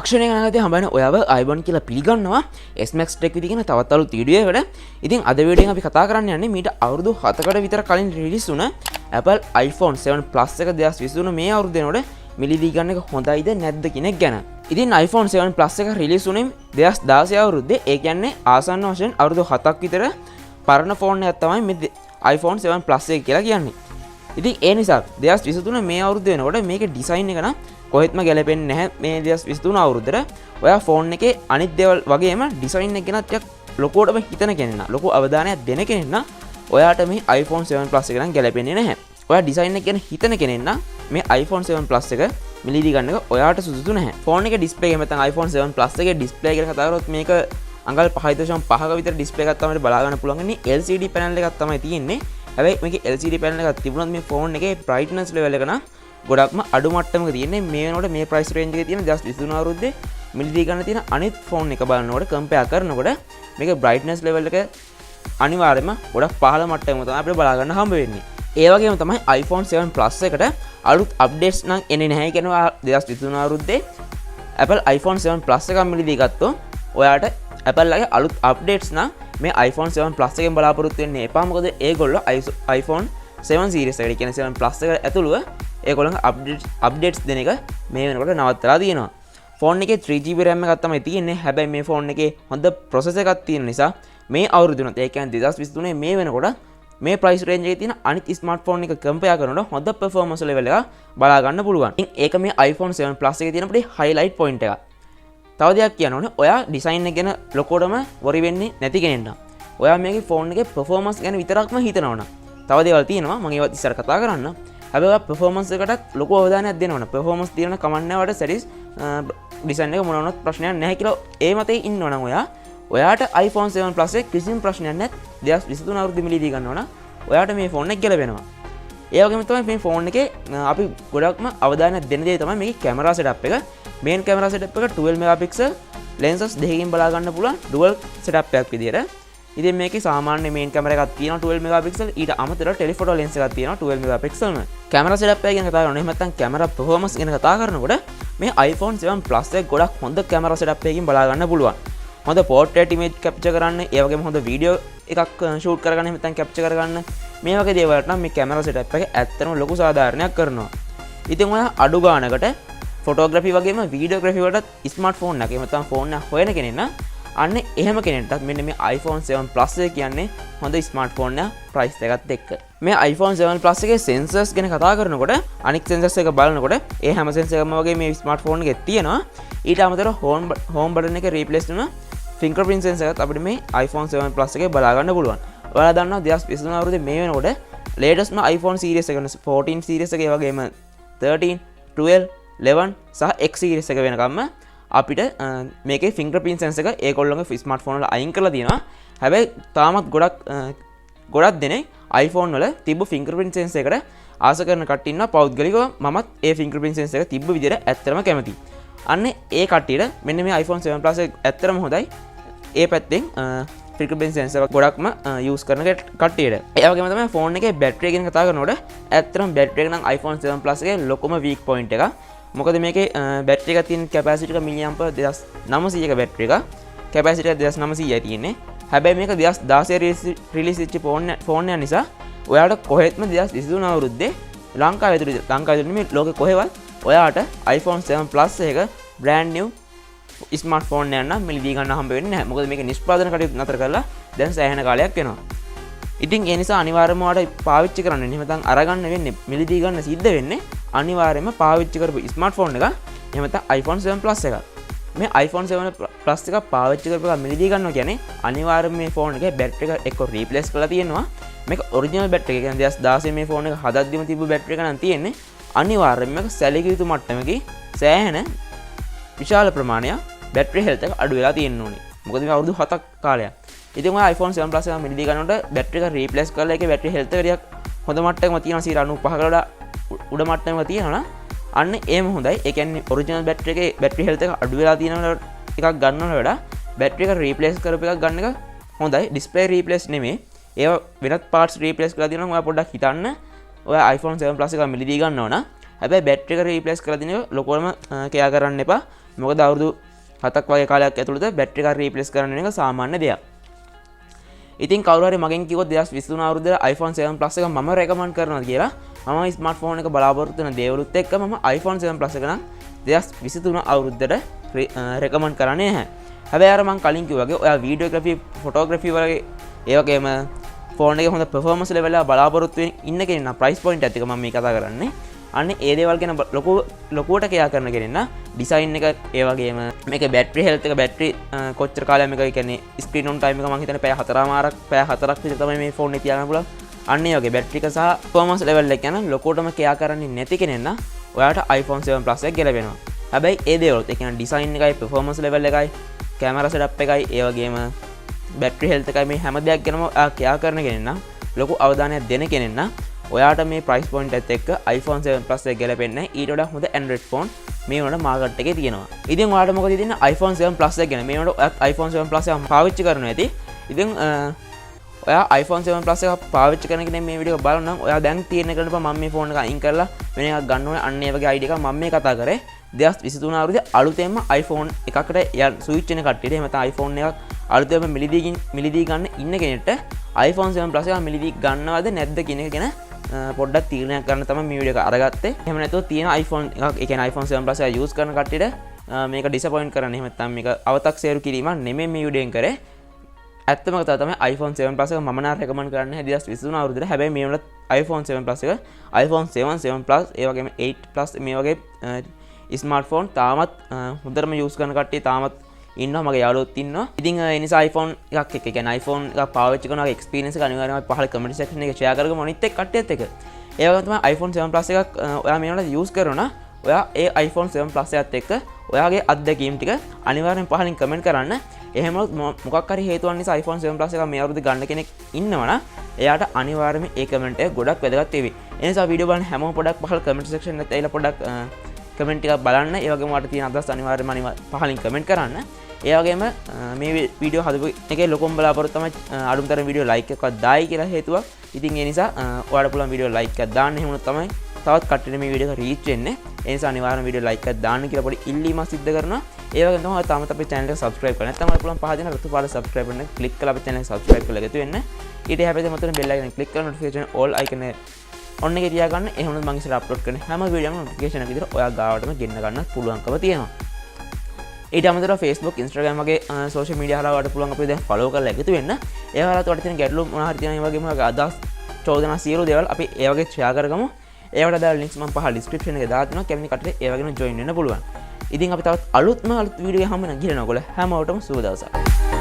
අක්ෂණය ගණනාදී හම්බෙන ඔයාව iPhone කියලා පිළිගන්නවා S Max Tech විදිහේ තවත් අලුත් වීඩියෝ එකකට. ඉතින් අද වීඩියෝෙන් අපි කතා කරන්න යන්නේ මීට අවුරුදු 7කට විතර කලින් රිලීස් වුණ Apple iPhone 7 Plus එක 2023 මේ අවුරුද්ද වෙනකොට මිලදී ගන්න එක හොඳයිද නැද්ද කියන එක ගැන. ඉතින් iPhone 7 Plus එක රිලීස් වුණේ 2016 අවුරුද්දේ. ඒ කියන්නේ ආසන්න වශයෙන් අවුරුදු 7ක් විතර පරණ ෆෝන් එකක් තමයි මේ iPhone 7 Plus එක කියලා කියන්නේ. ඉතින් ඒ නිසා 2023 මේ අවුරුද්ද වෙනකොට මේකේ ඩිසයින් එක නම් කොහෙත්ම ගැලපෙන්නේ නැහැ මේ 2023 අවුරුද්දට. ඔයා ෆෝන් එකේ අනිත් දේවල් වගේම ඩිසයින් එක ගැන ටිකක් ලොකුවටම හිතන කෙනෙක් නම් ලොකු අවධානයක් දෙන කෙනෙක් නම් ඔයාට මේ iPhone 7 Plus එක නම් ගැලපෙන්නේ නැහැ. ඔයා ඩිසයින් එක ගැන හිතන කෙනෙක් නම් මේ iPhone 7 Plus එක මිලදී ගන්න එක ඔයාට සුදුසු නැහැ. ෆෝන් එකේ ඩිස්ප්ලේ එක නැත්නම් iPhone 7 Plus එකේ ඩිස්ප්ලේ එක ගැන කතා කරොත් මේක අඟල් 5.5ක විතර ඩිස්ප්ලේ එකක් තමයි බලා ගන්න පුළුවන් ඉන්නේ. LCD පැනල් එකක් තමයි තියෙන්නේ. හැබැයි මේකේ LCD පැනල් එකක් තිබුණත් මේ ෆෝන් එකේ brightness level එක නම් ගොඩක්ම අඩු මට්ටමක තියෙන්නේ. මේ වෙනකොට මේ price range එකේ තියෙන 2023 අවුරුද්දේ මිලදී ගන්න තියෙන අනිත් ෆෝන් එක බලනකොට compare කරනකොට මේක brightness level එක අනිවාර්යයෙන්ම ගොඩක් පහළ මට්ටමක තමයි අපිට බලා ගන්න හම්බ වෙන්නේ. ඒ වගේම තමයි iPhone 7 Plus එකට අලුත් අප්ඩේට්ස් නම් එන්නේ නැහැ කියනවා 2023 අවුරුද්දේ. Apple iPhone 7 Plus එක මිලදී ගත්තොත් ඔයාට Apple ලගේ අලුත් අප්ඩේට්ස් නම් මේ iPhone 7 Plus එකෙන් බලාපොරොත්තු වෙන්න එපා. මොකද ඒගොල්ලෝ iPhone 7 series එකට කියන්නේ 7 Plus එකට ඇතුළුව ඒගොල්ලන්ගේ අප්ඩේට්ස් දෙන එක මේ වෙනකොට නවත්තලා තියෙනවා. ෆෝන් එකේ 3GB RAM එකක් තමයි තියෙන්නේ. හැබැයි මේ ෆෝන් එකේ හොඳ processor එකක් තියෙන නිසා මේ අවුරුද්දේ ඒ කියන්නේ 2023 මේ වෙනකොට මේ price range එකේ තියෙන අනිත් smartphone එක compare කරනකොට හොඳ performance level එකක් බලා ගන්න පුළුවන්. ඒක මේ iPhone 7 Plus එකේ තියෙන අපේ highlight point එකක්. තව දෙයක් කියන්න ඕනේ ඔයා ඩිසයින් එක ගැන ලොකෝටම worry වෙන්නේ නැති කෙනෙක් නම් ඔයා මේකේ ෆෝන් එකේ performance ගැන විතරක්ම හිතනවා නම් තව දේවල් තියෙනවා මම ඒවත් ඉස්සර කතා කරන්න. හැබැයි ඔයා performance එකටත් ලොකු අවධානයක් දෙන්න ඕන. performance තියෙන කමන්න වට සැටිස් ඩිසයින් එක මොන වුණත් ප්‍රශ්නයක් නැහැ කියලා ඒ මතේ ඉන්නවා නම් ඔයාට iPhone 7 Plus එක කිසිම ප්‍රශ්නයක් නැත් 2023 අවුරුද්දේ මිලදී ගන්නවා නම් ඔයාට මේ ෆෝන් එක ගැලපෙනවා. ඒ වගේම තමයි මේ ෆෝන් එකේ අපි ගොඩක්ම අවධානයක් දෙන්න දේ තමයි මේකේ කැමරා සෙටප් එක. මේන් කැමරා සෙටප් එක 12 megapixel lenses දෙකකින් බලා ගන්න පුළුවන් dual setup එකක් විදියට. ඉතින් මේකේ සාමාන්‍ය මේන් කැමරා එකක් තියෙනවා 12 megapixel ඊට අමතරව ටෙලිෆොටෝ lens එකක් තියෙනවා 12 megapixel ම. කැමරා setup එක ගැන කතා කරනවා. එහෙම නැත්නම් කැමරා performance ගැන කතා කරනකොට මේ iPhone 7 Plus එක ගොඩක් හොඳ කැමරා setup එකකින් බලා ගන්න පුළුවන්. හොඳ portrait image capture කරන්න, ඒ වගේම හොඳ වීඩියෝ එකක් shoot කරගන්න, එහෙම නැත්නම් capture කරගන්න මේ වගේ දේවල්ට නම් මේ කැමරා setup එක ඇත්තටම ලොකු සාධාරණයක් කරනවා. ඉතින් ඔයා අඩු ගානකට ෆොටෝග්‍රෆි වගේම වීඩියෝග්‍රෆි වලට ස්මාර්ට්ෆෝන් එකක් එහෙම නැත්නම් ෆෝන් එකක් හොයන කෙනෙක් නම් අන්න එහෙම කෙනෙක්ටත් මෙන්න මේ iPhone 7 Plus එක කියන්නේ හොඳ ස්මාර්ට්ෆෝන් එකක් price එකත් එක්ක. මේ iPhone 7 Plus එකේ sensors ගැන කතා කරනකොට අනිත් sensors එක බලනකොට ඒ හැම sensor එකම වගේ මේ ස්මාර්ට්ෆෝන් එකේ තියෙනවා. ඊට අමතරව home button එක replace වෙන fingerprint sensor එකත් අපිට මේ iPhone 7 Plus එකේ බලා ගන්න පුළුවන්. ඔයාලා දන්නවා 2023 අවුරුද්දේ මේ වෙනකොට latest iPhone series එක 14 series එකේ වගේම 13, 12, 11 සහ X series එක වෙනකම්ම අපිට මේකේ fingerprint sensor එක ඒගොල්ලෝගේ smartphone වල අයින් කරලා තියෙනවා. හැබැයි තාමත් ගොඩක් දෙනෙක් iPhone වල තිබ්බ fingerprint sensor එකට ආස කරන කට්ටිය ඉන්නවා. පෞද්ගලිකව මමත් ඒ fingerprint sensor එක තිබ්බ විදිහට ඇත්තටම කැමතියි. අන්න ඒ කට්ටියට මෙන්න මේ iPhone 7 Plus එක ඇත්තටම හොඳයි. ඒ පැත්තෙන් fingerprint sensor ගොඩක්ම use කරන කට්ටියට. ඒ වගේම තමයි ෆෝන් එකේ බැටරි ගැන කතා කරනකොට ඇත්තටම බැටරි එක නම් iPhone 7 Plus එකේ ලොකුම weak point එක. මොකද මේකේ බැටරි එකක් තියෙන කැපැසිටි එක මිලිඅම්පර් 2900ක බැටරි එක. කැපැසිටි එක 2900යි තියෙන්නේ. හැබැයි මේක 2016 රිලීස් වෙච්ච ෆෝන් එක නිසා ඔයාලට කොහෙත්ම 2023 අවුරුද්දේ ලංකාවේ මේ ලෝකෙ කොහෙවත් ඔයාට iPhone 7 Plus එක brand new ස්මාර්ට්ෆෝන් එකක් නම් මිලදී ගන්න හම්බ වෙන්නේ නැහැ. මොකද මේක නිෂ්පාදන කටයුතු නතර කරලා දැන් සෑහෙන කාලයක් වෙනවා. ඉතින් ඒ නිසා අනිවාර්යයෙන්ම ඔයාලට පාවිච්චි කරන්න වෙන්නේ. එහෙම නැත්නම් අරගන්න වෙන්නේ මිලදී ගන්න සිද්ධ වෙන්නේ අනිවාර්යයෙන්ම පාවිච්චි කරපු ස්මාර්ට්ෆෝන් එක. එහෙම නැත්නම් iPhone 7 Plus එක. මේ iPhone 7 Plus එක පාවිච්චි කරපු එක මිලදී ගන්නවා කියන්නේ අනිවාර්යයෙන්ම මේ ෆෝන් එකේ බැටරි එක එක්ක රීප්ලේස් කරලා තියෙනවා. මේක ඔරිජිනල් බැටරි එක. කියන්නේ 2016 මේ ෆෝන් එක හදද්දිම තිබ්බ බැටරි එක නම් තියෙන්නේ. අනිවාර්යයෙන්ම මේක සැලකිය යුතු මට්ටමකදී සෑහෙන විශාල ප්‍රමාණයක් බැටරි හෙල්ත් එක අඩු වෙලා තියෙන්න ඕනේ. මොකද මේ අවුරුදු 7ක් කාලයක්. ඉතින් ඔය iPhone 7 Plus එක මිලදී ගන්නකොට බැටරි එක රීප්ලේස් කරලා ඒකේ බැටරි හෙල්ත් එක ටිකක් හොඳ මට්ටමක තියෙනවා 95කට වඩා උඩ මට්ටමක තියෙනවා නම් අන්න ඒම හොඳයි. ඒ කියන්නේ ඔරිජිනල් බැටරි එකේ බැටරි හෙල්ත් එක අඩු වෙලා තියෙන එකක් ගන්නවට වඩා බැටරි එක රීප්ලේස් කරපු එකක් ගන්න එක හොඳයි. ඩිස්ප්ලේ රීප්ලේස් නෙමෙයි. ඒවා වෙනත් පාර්ට්ස් රීප්ලේස් කරලා තියෙනවා. ඔයා පොඩ්ඩක් හිතන්න. ඔය iPhone 7 Plus එක මිලදී ගන්නවා නම් හැබැයි බැටරි එක රීප්ලේස් කරලා දින ලොකෝම කෙයා කරන්න එපා. මොකද අවුරුදු 7ක් වගේ කාලයක් ඇතුළත බැටරි එක රීප්ලේස් කරන්න එක සාමාන්‍ය දෙයක්. ඉතින් කවුරු හරි මගෙන් කිව්වොත් 2023 අවුරුද්දේ iPhone 7 Plus එක මම රෙකමන්ඩ් කරනවා කියලා මම ස්මාර්ට්ෆෝන් එක බලාපොරොත්තු වෙන දේවලුත් එක්ක මම iPhone 7 Plus එක නම් 2023 අවුරුද්දට රෙකමන්ඩ් කරන්නේ නැහැ. හැබැයි අර මම කලින් කිව්වා වගේ ඔයා වීඩියෝග්‍රැෆි ෆොටෝග්‍රැෆි වගේ ඒ වගේම ෆෝන් එකේ හොඳ පර්ෆෝමන්ස් ලෙවල් එක බලාපොරොත්තු වෙන ඉන්න කෙනෙක් නම් ප්‍රයිස් පොයින්ට් එකත් එක මම මේ කතා කරන්නේ. අන්න ඒ දේවල් ගැන ලොකුවට කයා කරන කෙනෙක් නම් ඩිසයින් එක ඒ වගේම මේක බැටරි හෙල්ත් එක බැටරි කොච්චර කාලයක් මේක කියන්නේ ස්ක්‍රීන් ඔන් ටයිම් එක මම හිතන්නේ පැය 4ක් විතර තමයි මේ ෆෝන් එක තියාගන්න පුළුවන්. අන්න ඒ වගේ බැටරි එක සහ පර්ෆෝමන්ස් ලෙවල් එක ගැන ලොකුවටම කයා කරන්නේ නැති කෙනෙක් නම් ඔයාට iPhone 7 Plus එක ගැලපෙනවා. හැබැයි ඒ දේවල් ඒ කියන්නේ ඩිසයින් එකයි පර්ෆෝමන්ස් ලෙවල් එකයි කැමරා සෙටප් එකයි ඒ වගේම බැටරි හෙල්ත් එකයි මේ හැම දෙයක් ගැනම කයා කරන කෙනෙක් නම් ලොකු අවධානයක් දෙන කෙනෙක් නම් ඔයාට මේ ප්‍රයිස් පොයින්ට් එකත් එක්ක iPhone 7 Plus එක ගැලපෙන්නේ ඊට වඩා හොඳ Android phone මේ වුණ මාකට් එකේ තියෙනවා. ඉතින් ඔයාලට මොකද ඉතින් iPhone 7 Plus එක ගැන මේ වුණ ඔයත් iPhone 7 Plus එක පාවිච්චි කරනවා ඇති. ඉතින් ඔයා iPhone 7 Plus එක පාවිච්චි කරන කෙනෙක් මේ වීඩියෝ එක බලන නම් ඔයා දැන් තියෙන එකට මම මේ ෆෝන් එක අයින් කරලා වෙන එකක් ගන්න ඕනේ. අන්න ඒ වගේ idea එකක් මම මේ කතා කරේ 2023 අවුරුද්දේ අලුතෙන්ම iPhone එකකට ස්විච් වෙන කට්ටියට එහෙම නැත්නම් iPhone එකක් අලුතෙන්ම මිලදී ගන්න ඉන්න කෙනෙක්ට iPhone 7 Plus එක මිලදී ගන්නවද නැද්ද කියන එක ගැන පොඩ්ඩක් තීරණයක් ගන්න තමයි මේ වීඩියෝ එක අරගත්තේ. එහෙම නැත්නම් තියෙන iPhone එකක් ඒ කියන්නේ iPhone 7 Plus එක යූස් කරන කට්ටියට මේක ඩිසපොයින්ට් කරන්න එහෙම නැත්නම් මේක අව탁සේරු කිරීමක් නෙමෙයි මේ වීඩියෝෙන් කරේ. ඇත්තම කතාව තමයි iPhone 7 Plus එක මම නම් රෙකමන්ඩ් කරන්නේ 2023 අවුරුද්දේ. හැබැයි මේ වල iPhone 7 Plus එක iPhone 7 7 Plus ඒ වගේම 8 Plus මේ වගේ ස්මාර්ට්ෆෝන් තාමත් හොඳටම යූස් කරන කට්ටිය තාමත් ඉන්නවා. මගේ යාළුවොත් ඉන්නවා. ඉතින් ඒ නිසා iPhone එකක් එක්ක කියන්නේ iPhone එකක් පාවිච්චි කරනවාගේ එක්ස්පීරියන්ස් එක අනිවාර්යයෙන්ම පහළ කමෙන්ට් සෙක්ෂන් එකේ ෂෙයා කරගමු අනිත් එක්ක කට්ටියත් එක්ක. ඒ වගේම තමයි iPhone 7 Plus එකක් ඔයා මේ වල යූස් කරනවා නම් ඔයා ඒ iPhone 7 Plus එකත් එක්ක ඔයාගේ අත්දැකීම් ටික අනිවාර්යෙන් පහලින් කමෙන්ට් කරන්න. එහෙම මොකක් හරි හේතුවක් නිසා iPhone 7 Plus එක මේ අවුරුද්දේ ගන්න කෙනෙක් ඉන්නවනම් එයාට අනිවාර්යයෙන්ම ඒ කමෙන්ට් එක ගොඩක් වැදගත් වෙවි. ඒ නිසා වීඩියෝ බලන හැමෝම පොඩක් පහළ කමෙන්ට් සෙක්ෂන් එකේ ඇවිල්ලා පොඩක් කමෙන්ට් එකක් බලන්න. ඒ වගේම ඔයාලට තියෙන අදහස් අනිවාර්යයෙන්ම පහලින් කමෙන්ට් කරන්න. ඒ වගේම මේ වීඩියෝ හදපු එකේ ලොකුම බලාපොරොත්තු තමයි අඩුමතරම වීඩියෝ ලයික් එකක්වත් දායි කියලා හේතුවක්. ඉතින් ඒ නිසා ඔයාලට පුළුවන් වීඩියෝ ලයික් එකක් දාන්න. එහෙම වුණොත් තමයි තවත් කට්ටියට මේ වීඩියෝ එක රීච් වෙන්නේ. ඒ නිසා අනිවාර්යයෙන්ම වීඩියෝ ලයික් එකක් දාන්න කියලා පොඩි ඉල්ලීමක් සිද්ධ කරනවා. ඒ වගේම තමයි තාමත් අපේ channel එක subscribe කරන්න නැත්නම් ඔයාලට පුළුවන් පහ දෙන රතු පාට subscribe කරන්න ක්ලික් කරලා අපේ channel එක subscribe කරලා එකතු වෙන්න. ඊට හැපෙද්දී මතන bell icon click කරලා notification all icon එක ඔන්න එක තියාගන්න. එහෙම වුණොත් මම ඉස්සර අප්ලෝඩ් කරන හැම වීඩියෝම notification එක විතර ඔයා ගාවටම ගෙන්න ගන්නත් පුළුවන්කම තියෙනවා. ඊට අමතරව Facebook Instagram වගේ social media හරහා ඔයාලට පුළුවන් අපේ දැන් follow කරලා එකතු වෙන්න. ඒ වගේත් ඔයාලට තියෙන ගැටලු මොනවා හරි තියෙනවා ඒ වගේම අදහස් චෝදනා සියලු දේවල් අපි ඒ වගේ share කරගමු. ඒවට දාලා links මම පහළ description එකේ දාලා තිනවා. කැමති කට්ටිය ඒ වගේම join වෙන්න පුළුවන්. ඉතින් අපි තවත් අලුත් වීඩියෝ එක හම්බ වෙන ගිහලා නෝගොල්ලෝ හැමෝටම සුබ දවසක්.